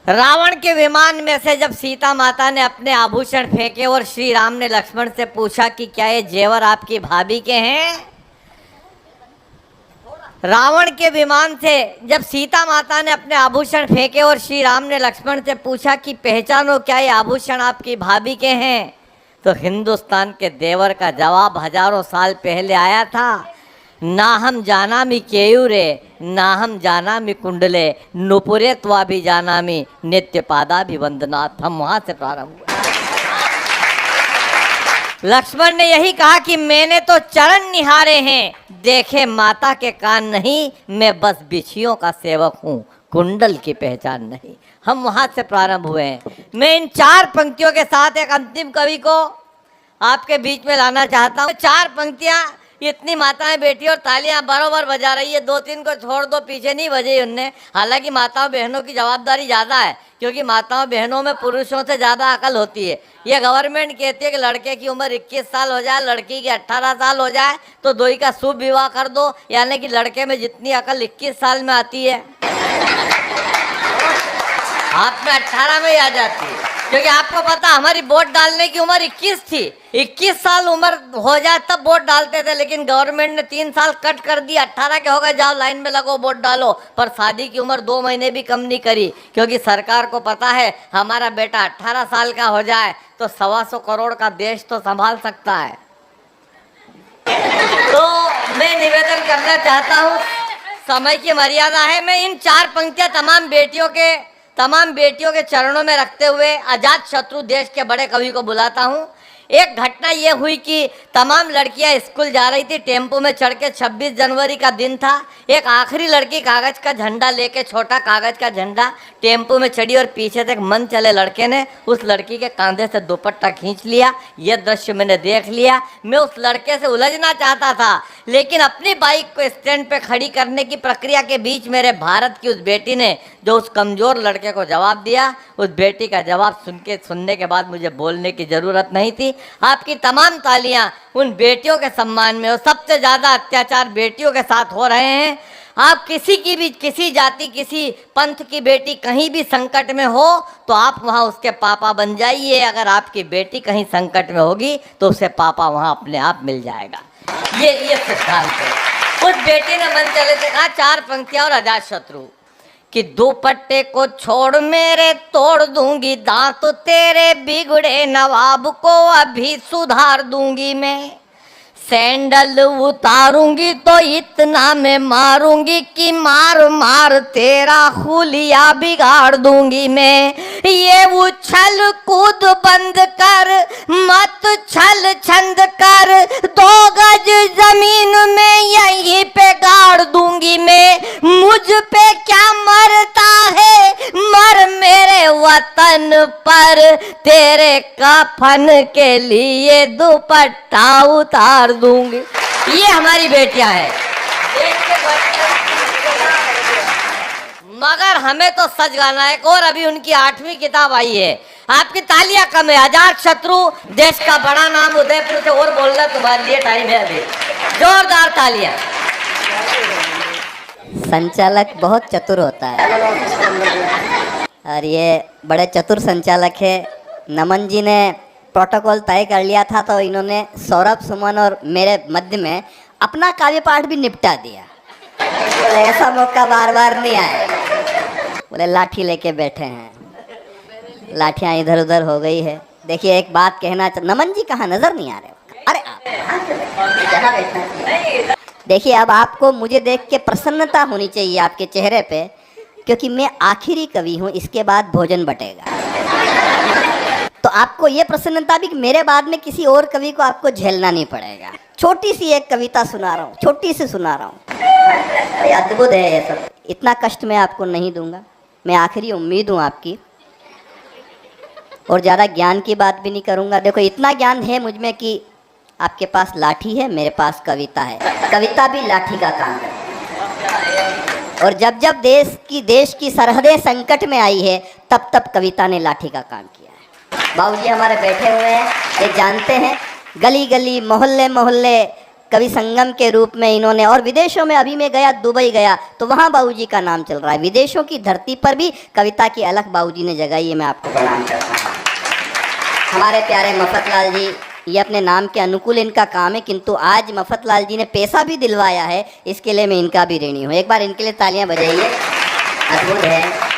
रावण के विमान में से जब सीता माता ने अपने आभूषण फेंके और श्री राम ने लक्ष्मण से पूछा कि क्या ये जेवर आपकी भाभी के हैं। रावण के विमान से जब सीता माता ने अपने आभूषण फेंके और श्री राम ने लक्ष्मण से पूछा कि पहचानो क्या ये आभूषण आपकी भाभी के हैं, तो हिंदुस्तान के देवर का जवाब हजारों साल पहले आया था, ना हम जानामि केयूरे ना हम जानामि कुंडले नुपुरे त्वाभि जानामि नित्य पादाभिवंदनाथ। हम वहां से प्रारंभ हुआ। लक्ष्मण ने यही कहा कि मैंने तो चरण निहारे हैं, देखे माता के कान नहीं, मैं बस बिछियों का सेवक हूँ, कुंडल की पहचान नहीं। हम वहां से प्रारंभ हुए हैं। मैं इन 4 पंक्तियों के साथ एक अंतिम कवि को आपके बीच में लाना चाहता हूँ। 4 पंक्तियां, इतनी माताएं बैठी और तालियां बरोबर बजा रही है, 2-3 को छोड़ दो, पीछे नहीं बजे उनने। हालांकि माताओं बहनों की जवाबदारी ज़्यादा है, क्योंकि माताओं बहनों में पुरुषों से ज़्यादा अकल होती है। ये गवर्नमेंट कहती है कि लड़के की उम्र 21 साल हो जाए, लड़की की 18 साल हो जाए तो दोई का शुभ विवाह कर दो, यानी कि लड़के में जितनी अकल 21 साल में आती है आप में 18 में ही आ जाती है। क्योंकि आपको पता हमारी वोट डालने की उम्र 21 थी, 21 साल उम्र हो जाए तब वोट डालते थे, लेकिन गवर्नमेंट ने 3 साल कट कर दिया, 18 के हो गए, जाओ लाइन में लगो वोट डालो। पर शादी की उम्र 2 महीने भी कम नहीं करी, क्योंकि सरकार को पता है हमारा बेटा 18 साल का हो जाए तो 125 करोड़ का देश तो संभाल सकता है। तो मैं निवेदन करना चाहता हूँ, समय की मर्यादा है, मैं इन 4 पंक्तियां तमाम बेटियों के चरणों में रखते हुए अजात शत्रु देश के बड़े कवि को बुलाता हूँ। एक घटना ये हुई कि तमाम लड़कियां स्कूल जा रही थी, टेम्पो में चढ़ के, 26 जनवरी का दिन था। एक आखिरी लड़की कागज़ का झंडा लेके, छोटा कागज़ का झंडा, टेम्पो में चढ़ी और पीछे से एक मन चले लड़के ने उस लड़की के कंधे से दुपट्टा खींच लिया। ये दृश्य मैंने देख लिया। मैं उस लड़के से उलझना चाहता था, लेकिन अपनी बाइक को स्टैंड पे खड़ी करने की प्रक्रिया के बीच मेरे भारत की उस बेटी ने जो उस कमज़ोर लड़के को जवाब दिया, उस बेटी का जवाब सुनने के बाद मुझे बोलने की ज़रूरत नहीं थी। आपकी तमाम तालियां उन बेटियों के सम्मान में हो। सबसे ज़्यादा अत्याचार बेटियों के साथ हो रहे हैं। आप किसी की भी, किसी जाति, किसी पंथ की बेटी कहीं भी संकट में हो तो आप वहाँ उसके पापा बन जाइए। अगर आपकी बेटी कहीं संकट में होगी तो उसे पापा वहाँ अपने आप मिल जाएगा। ये सिद्धांत है। उस बेटी ने मन चले से कहा 4 पंक्तियां और अजात शत्रु कि दुपट्टे को छोड़ मेरे तोड़ दूंगी दांत तेरे, बिगड़े नवाब को अभी सुधार दूंगी मैं, सैंडल उतारूंगी तो इतना मैं मारूंगी कि मार मार तेरा हुलिया बिगाड़ दूंगी मैं। ये उछल कूद बंद कर, मत छल छंद कर, 2 गज जमीन में यहीं पे गाड़ दूंगी मैं। मुझ पे क्या मरता है, मर मेरे वतन पर, तेरे कफन के लिए दुपट्टा उतार दूंगी। ये हमारी बेटियां हैं। मगर हमें तो सच गाना है। और अभी उनकी 8वीं किताब आई है। आपकी तालियां कम है। अजात शत्रु देश का बड़ा नाम, उदयपुर से और बोलना तुम्हारे लिए टाइम है अभी। जोरदार तालियां। संचालक बहुत चतुर होता है और ये बड़े चतुर संचालक है। नमन जी ने प्रोटोकॉल तय कर लिया था तो इन्होंने सौरभ, सुमन और मेरे मध्य में अपना काव्य पाठ भी निपटा दिया। बोले ऐसा मौका बार बार नहीं आया। बोले लाठी लेके बैठे हैं, लाठियाँ इधर उधर हो गई है। देखिए एक बात कहना, नमन जी कहाँ नजर नहीं आ रहे? अरे आप देखिए, अब आपको मुझे देख के प्रसन्नता होनी चाहिए आपके चेहरे पे, क्योंकि मैं आखिरी कवि हूँ, इसके बाद भोजन बटेगा। तो आपको ये प्रसन्नता भी कि मेरे बाद में किसी और कवि को आपको झेलना नहीं पड़ेगा। छोटी सी एक कविता सुना रहा हूँ, छोटी सी सुना रहा हूँ। अद्भुत है ये सब। इतना कष्ट मैं आपको नहीं दूंगा, मैं आखिरी उम्मीद हूँ आपकी, और ज़्यादा ज्ञान की बात भी नहीं करूँगा। देखो इतना ज्ञान है मुझ में कि आपके पास लाठी है, मेरे पास कविता है। कविता भी लाठी का काम है। और जब जब देश की सरहदें संकट में आई है, तब तब कविता ने लाठी का काम किया है। बाबूजी हमारे बैठे हुए हैं, ये जानते हैं। गली गली, मोहल्ले मोहल्ले, कवि संगम के रूप में इन्होंने, और विदेशों में अभी मैं गया, दुबई गया, तो वहाँ बाबूजी का नाम चल रहा है। विदेशों की धरती पर भी कविता की अलग बाबूजी ने जगाई है, मैं आपको प्रणाम करता हूँ। हमारे प्यारे मफतलाल जी, ये अपने नाम के अनुकूल इनका काम है, किंतु आज मफतलाल जी ने पैसा भी दिलवाया है, इसके लिए मैं इनका भी ऋणी हूँ। एक बार इनके लिए तालियां बजाइए, अद्भुत है।